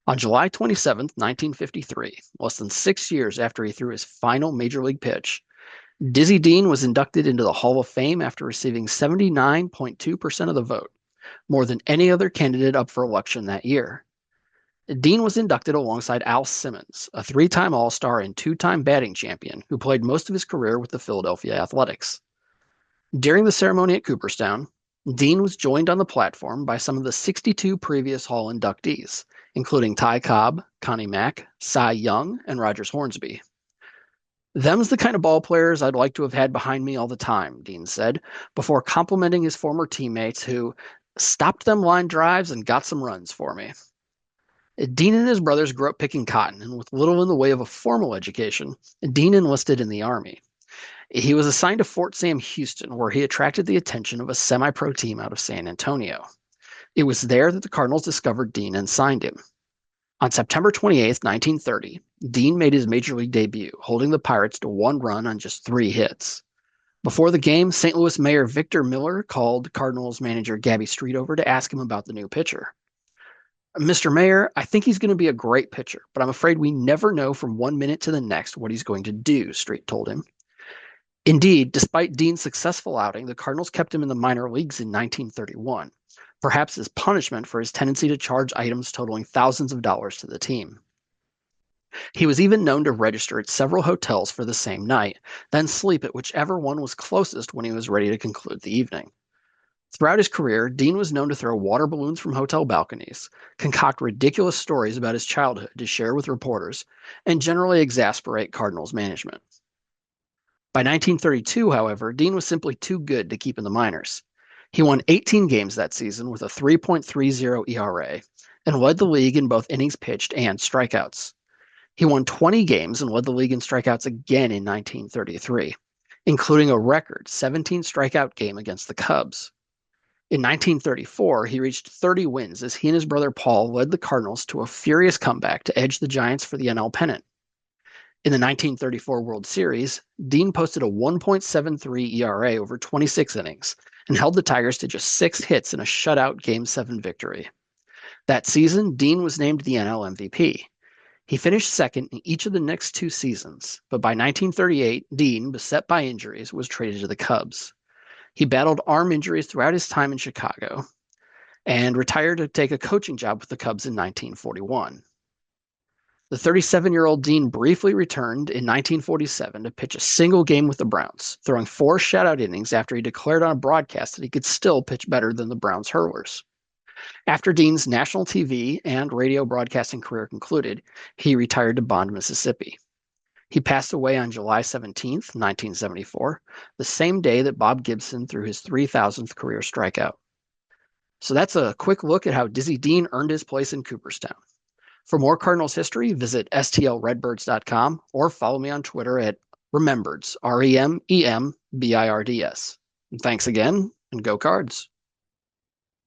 On July 27th, 1953, less than 6 years after he threw his final major league pitch, Dizzy Dean was inducted into the Hall of Fame after receiving 79.2% of the vote, more than any other candidate up for election that year. Dean was inducted alongside Al Simmons, a three-time All-Star and two-time batting champion who played most of his career with the Philadelphia Athletics. During the ceremony at Cooperstown, Dean was joined on the platform by some of the 62 previous Hall inductees, including Ty Cobb, Connie Mack, Cy Young, and Rogers Hornsby. "Them's the kind of ball players I'd like to have had behind me all the time," Dean said, before complimenting his former teammates who stopped them line drives and got some runs for me. Dean and his brothers grew up picking cotton, and with little in the way of a formal education, Dean enlisted in the Army. He was assigned to Fort Sam Houston, where he attracted the attention of a semi-pro team out of San Antonio. It was there that the Cardinals discovered Dean and signed him. On September 28, 1930, Dean made his major league debut, holding the Pirates to one run on just 3 hits. Before the game, St. Louis Mayor Victor Miller called Cardinals manager Gabby Street over to ask him about the new pitcher. "Mr. Mayor, I think he's going to be a great pitcher, but I'm afraid we never know from 1 minute to the next what he's going to do," Street told him. Indeed, despite Dean's successful outing, the Cardinals kept him in the minor leagues in 1931, perhaps as punishment for his tendency to charge items totaling thousands of dollars to the team. He was even known to register at several hotels for the same night, then sleep at whichever one was closest when he was ready to conclude the evening. Throughout his career, Dean was known to throw water balloons from hotel balconies, concoct ridiculous stories about his childhood to share with reporters, and generally exasperate Cardinals management. By 1932, however, Dean was simply too good to keep in the minors. He won 18 games that season with a 3.30 ERA and led the league in both innings pitched and strikeouts. He won 20 games and led the league in strikeouts again in 1933, including a record 17 strikeout game against the Cubs. In 1934, he reached 30 wins as he and his brother Paul led the Cardinals to a furious comeback to edge the Giants for the NL pennant. In the 1934 World Series, Dean posted a 1.73 ERA over 26 innings and held the Tigers to just 6 hits in a shutout Game 7 victory. That season, Dean was named the NL MVP. He finished second in each of the next 2 seasons, but by 1938, Dean, beset by injuries, was traded to the Cubs. He battled arm injuries throughout his time in Chicago and retired to take a coaching job with the Cubs in 1941. The 37-year-old Dean briefly returned in 1947 to pitch a single game with the Browns, throwing 4 shutout innings after he declared on a broadcast that he could still pitch better than the Browns hurlers. After Dean's national TV and radio broadcasting career concluded, he retired to Bond, Mississippi. He passed away on July 17, 1974, the same day that Bob Gibson threw his 3,000th career strikeout. So that's a quick look at how Dizzy Dean earned his place in Cooperstown. For more Cardinals history, visit stlredbirds.com or follow me on Twitter at Remembirds, REMEMBIRDS. Thanks again, and go Cards.